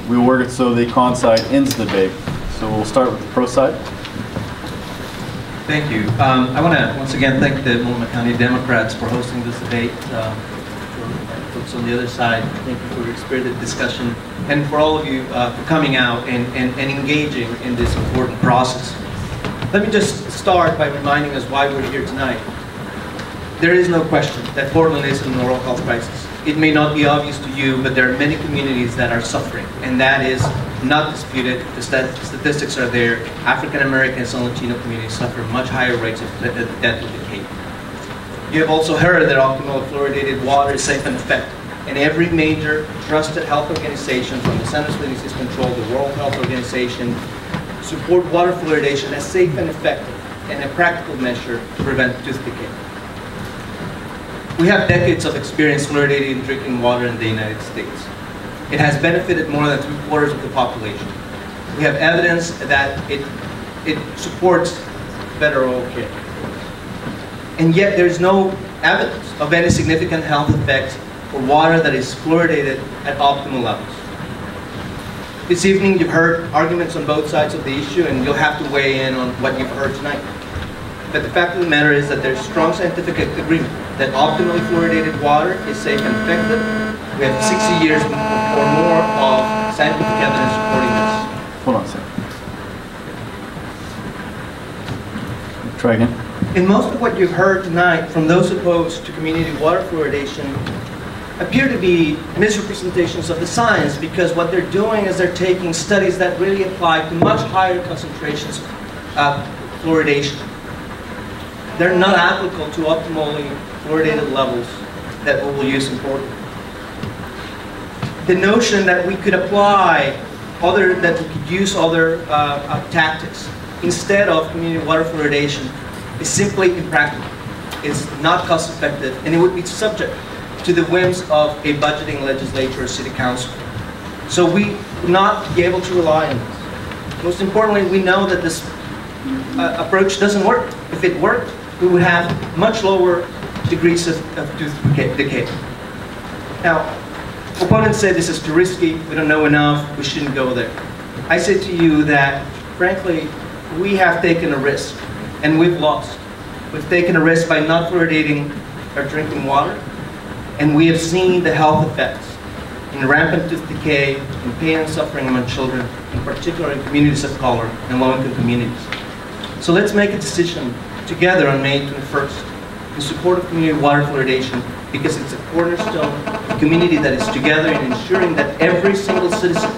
We will work it so the con side ends the debate. So we'll start with the pro side. Thank you. I want to once again thank the Multnomah County Democrats for hosting this debate. For folks on the other side, thank you for your spirited discussion, and for all of you for coming out and engaging in this important process. Let me just start by reminding us why we're here tonight. There is no question that Portland is in an oral health crisis. It may not be obvious to you, but there are many communities that are suffering, and that is not disputed. The statistics are there. African Americans and Latino communities suffer much higher rates of death and decay. You have also heard that optimal fluoridated water is safe and effective, and every major trusted health organization, from the Centers for Disease Control, the World Health Organization, support water fluoridation as safe and effective and a practical measure to prevent tooth decay. We have decades of experience fluoridating drinking water in the United States. It has benefited more than 3/4 of the population. We have evidence that it supports better oral care. And yet there's no evidence of any significant health effects for water that is fluoridated at optimal levels. This evening you've heard arguments on both sides of the issue, and you'll have to weigh in on what you've heard tonight. But the fact of the matter is that there's strong scientific agreement that optimally fluoridated water is safe and effective. We have 60 years or more of scientific evidence supporting this. Hold on a second. Try again. And most of what you've heard tonight from those opposed to community water fluoridation appear to be misrepresentations of the science, because what they're doing is they're taking studies that really apply to much higher concentrations of fluoridation. They're not applicable to optimally fluoridated levels that we will use in Portland. The notion that we could apply that we could use other tactics instead of community water fluoridation is simply impractical. It's not cost effective, and it would be subject to the whims of a budgeting legislature or city council. So we would not be able to rely on this. Most importantly, we know that this approach doesn't work. If it worked, we would have much lower degrees of tooth decay. Now, opponents say this is too risky, we don't know enough, we shouldn't go there. I say to you that, frankly, we have taken a risk, and we've lost. We've taken a risk by not fluoridating our drinking water, and we have seen the health effects in rampant tooth decay, in pain and suffering among children, in particular in communities of color and low-income communities. So let's make a decision together on May 21st in support of community water fluoridation, because it's a cornerstone of a community that is together in ensuring that every single citizen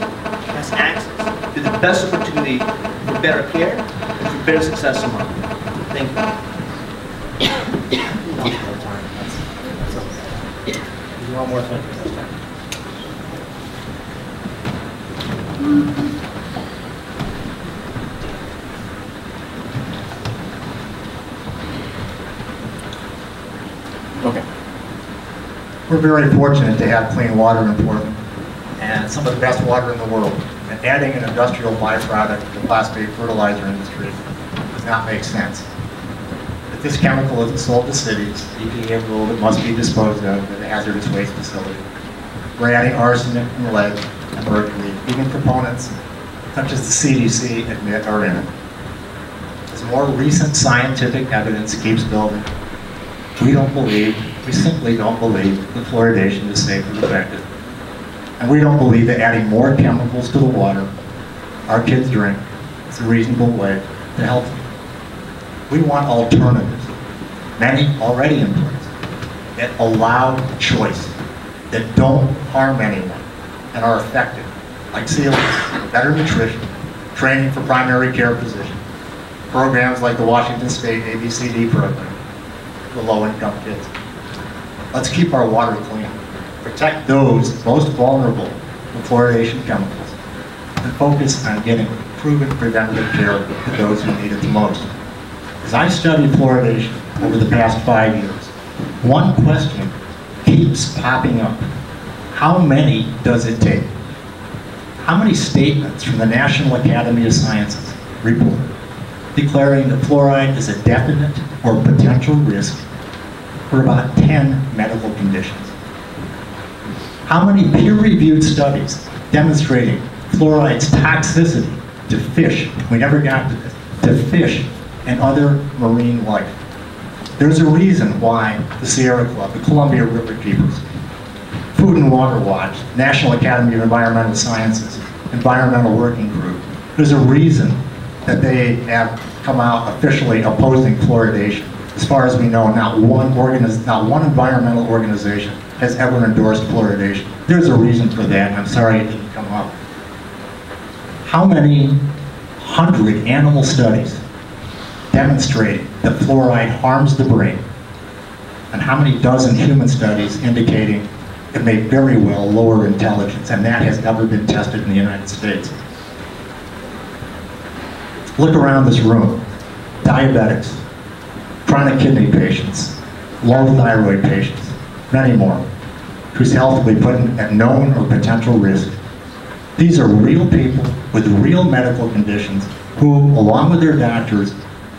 has access to the best opportunity for better care and for better success in life. Thank you. One more thing. Okay. We're very fortunate to have clean water in Portland, and some of the best water in the world. And adding an industrial byproduct to the phosphate fertilizer industry does not make sense. If this chemical is sold to cities, EPA rule it must be disposed of at a hazardous waste facility. We're adding arsenic and lead and mercury, even proponents such as the CDC admit are in it. As more recent scientific evidence keeps building, we simply don't believe that fluoridation is safe and effective. And we don't believe that adding more chemicals to the water our kids drink is a reasonable way to help them. We want alternatives, many already in place, that allow choice, that don't harm anyone, and are effective, like ceilings, better nutrition, training for primary care physicians, programs like the Washington State ABCD program for low-income kids. Let's keep our water clean, protect those most vulnerable to fluoridation chemicals, and focus on getting proven preventative care to those who need it the most. As I've studied fluoridation over the past 5 years, one question keeps popping up. How many does it take? How many statements from the National Academy of Sciences report declaring that fluoride is a definite or potential risk for about 10 medical conditions? How many peer-reviewed studies demonstrating Fluoride's toxicity to fish. We never got to this. To fish and other marine life. There's a reason why the Sierra Club, the Columbia River Keepers, Food and Water Watch, National Academy of Environmental Sciences, Environmental Working Group, there's a reason that they have come out officially opposing fluoridation. As far as we know, not one environmental organization has ever endorsed fluoridation. There's a reason for that, and I'm sorry it didn't come up. How many 100 animal studies demonstrate that fluoride harms the brain, and how many dozen human studies indicating it may very well lower intelligence, and that has never been tested in the United States. Look around this room. Diabetics, chronic kidney patients, low thyroid patients, many more, whose health will be put at known or potential risk. These are real people with real medical conditions who, along with their doctors,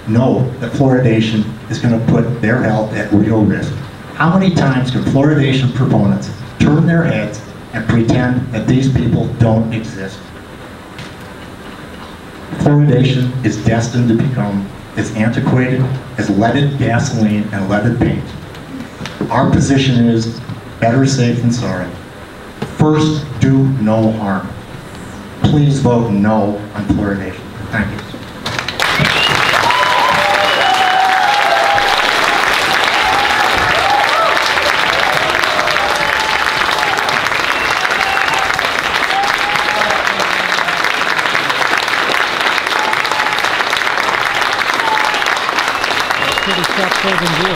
know that fluoridation is going to put their health at real risk. How many times can fluoridation proponents turn their heads and pretend that these people don't exist? Fluoridation is destined to become as antiquated as leaded gasoline and leaded paint. Our position is better safe than sorry. First, do no harm. Please vote no on fluoridation. Thank you. Stop closing doors.